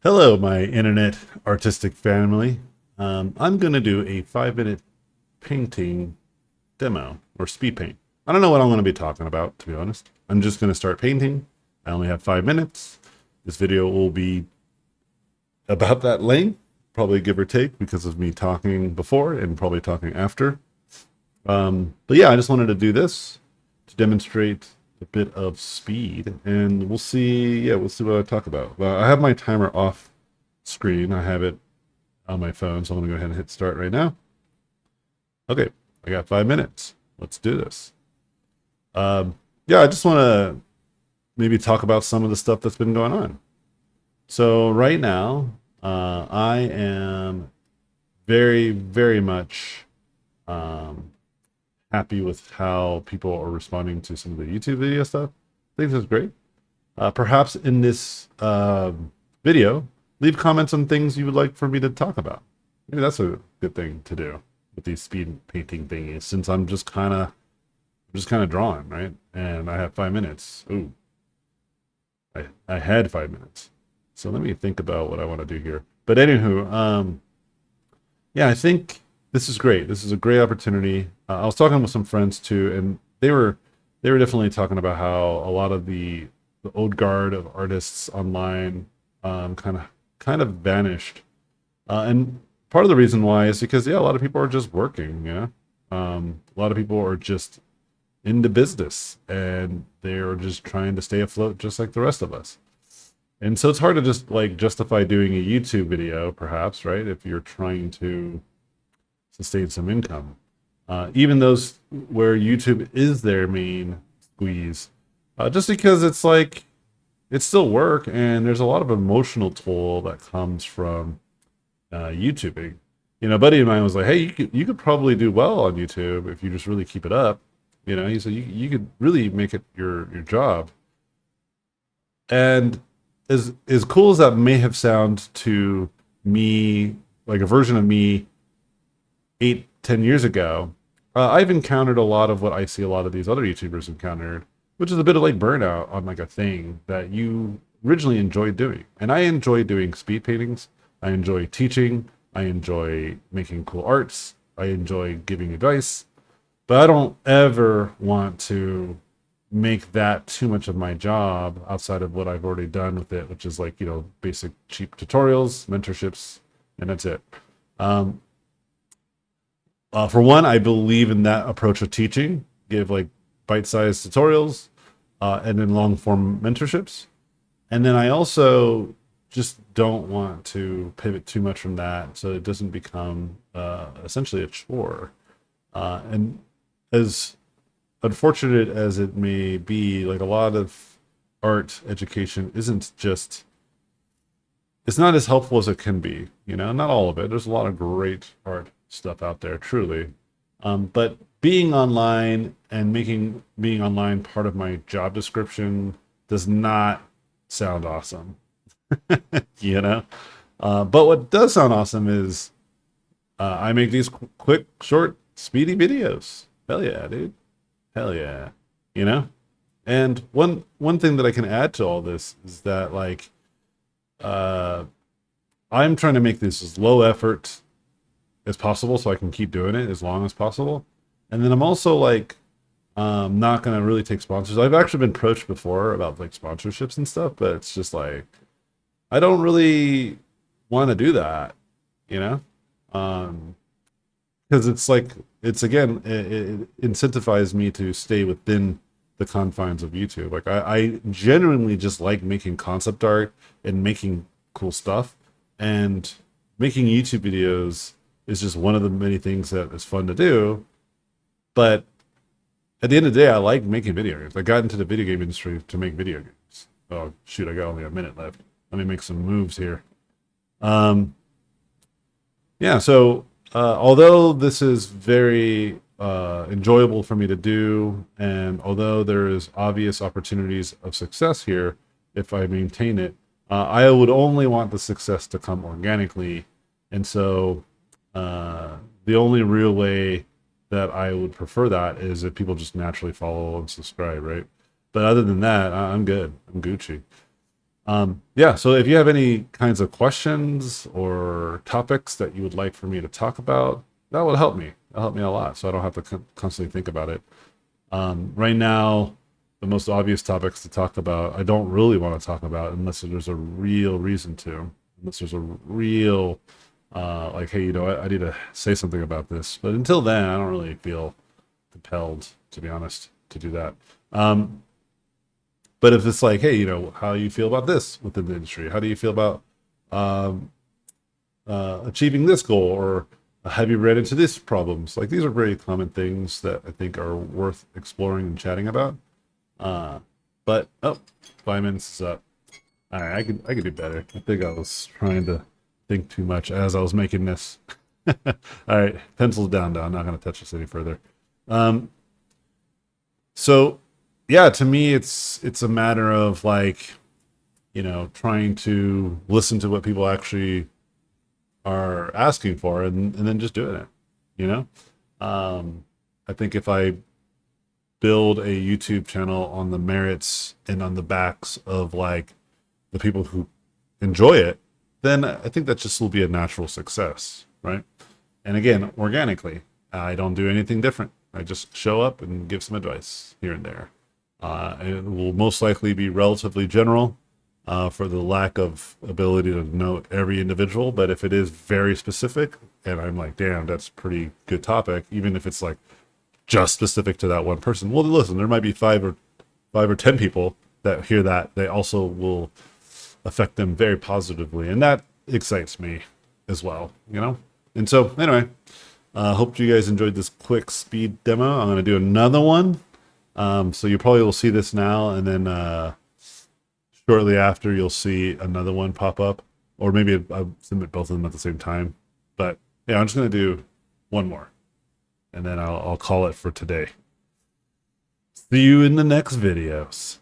Hello, my internet artistic family. I'm going to do a 5 minute painting demo or speed paint. I don't know what I'm going to be talking about, to be honest. I'm just going to start painting. I only have 5 minutes. This video will be about that length, probably give or take because of me talking before and probably talking after. But yeah, I just wanted to do this to demonstrate a bit of speed, and we'll see. Yeah, we'll see what I talk about. I have my timer off screen. I have it on my phone, so I'm gonna go ahead and hit start right now. Okay, I got 5 minutes. Let's do this. Yeah, I just want to maybe talk about some of the stuff that's been going on. So right now, I am very, very much um, happy with how people are responding to some of the YouTube video stuff. I think that's great. Perhaps in this video, leave comments on things you would like for me to talk about. Maybe that's a good thing to do with these speed painting thingies, since I'm just kind of drawing, right? And I have 5 minutes. Ooh, I had 5 minutes. So let me think about what I want to do here. But anywho, yeah, I think this is great. This is a great opportunity. I was talking with some friends too, and they were definitely talking about how a lot of the old guard of artists online kind of vanished. And part of the reason why is because yeah, a lot of people are just working. Yeah, a lot of people are just into business and they're just trying to stay afloat, just like the rest of us. And so it's hard to just like justify doing a YouTube video, perhaps, right? If you're trying to sustain some income. Even those where YouTube is their main squeeze, just because it's like it's still work and there's a lot of emotional toll that comes from YouTubing. You know, a buddy of mine was like, "Hey, you could probably do well on YouTube if you just really keep it up." You know, he said you could really make it your job. And as cool as that may have sound to me, like a version of me 8, 10 years ago, I've encountered a lot of what I see a lot of these other YouTubers encountered, which is a bit of like burnout on like a thing that you originally enjoyed doing. And I enjoy doing speed paintings. I enjoy teaching. I enjoy making cool arts. I enjoy giving advice. But I don't ever want to make that too much of my job outside of what I've already done with it, which is like, you know, basic cheap tutorials, mentorships, and that's it. Um, for one, I believe in that approach of teaching, give like bite-sized tutorials and then long-form mentorships. And then I also just don't want to pivot too much from that so it doesn't become essentially a chore. And as unfortunate as it may be, like a lot of art education isn't just, it's not as helpful as it can be, you know, not all of it. There's a lot of great art stuff out there, truly. But being online and making being online part of my job description does not sound awesome, you know? But what does sound awesome is I make these quick, short, speedy videos. Hell yeah, dude. Hell yeah. You know? And one thing that I can add to all this is that like uh I'm trying to make this as low effort as possible so I can keep doing it as long as possible. And then I'm also like not gonna really take sponsors. I've actually been approached before about like sponsorships and stuff, but it's just like I don't really want to do that, you know? Um because it's like it's again it incentivizes me to stay within the confines of YouTube. Like I genuinely just like making concept art and making cool stuff, and making YouTube videos is just one of the many things that is fun to do. But at the end of the day, I like making video games. I got into the video game industry to make video games. Oh shoot, I got only a minute left. Let me make some moves here. Um, yeah, so although this is very enjoyable for me to do, and although there is obvious opportunities of success here if I maintain it, I would only want the success to come organically. And so the only real way that I would prefer that is if people just naturally follow and subscribe, right? But other than that, I'm good. I'm Gucci. Yeah, so if you have any kinds of questions or topics that you would like for me to talk about, that would help me. That'll help me a lot, so I don't have to constantly think about it. Right now, the most obvious topics to talk about, I don't really want to talk about unless there's a real reason to, unless there's a real, like, hey, I need to say something about this. But until then, I don't really feel compelled, to be honest, to do that. Um, but if it's like, hey, how do you feel about this within the industry? How do you feel about um, achieving this goal? Or have you read into these problems? Like, these are very common things that I think are worth exploring and chatting about. Uh, but, oh, 5 minutes is up. All right, I could do better. I think I was trying to think too much as I was making this. All right, pencils down now. I'm not going to touch this any further. Um, so yeah, to me, it's a matter of like, trying to listen to what people actually are asking for, and then just doing it. You know, I think if I build a YouTube channel on the merits and on the backs of like the people who enjoy it, then I think that just will be a natural success, right? And again, organically, I don't do anything different. I just show up and give some advice here and there. It will most likely be relatively general for the lack of ability to know every individual. But if it is very specific, and I'm like, damn, that's a pretty good topic, even if it's like just specific to that one person. Well, listen, there might be five or 10 people that hear that. They also will affect them very positively, and that excites me as well. And so, anyway, hope you guys enjoyed this quick speed demo. I'm going to do another one. So you probably will see this now, and then shortly after, you'll see another one pop up, or maybe I'll submit both of them at the same time. But yeah, I'm just going to do one more, and then I'll call it for today. See you in the next videos.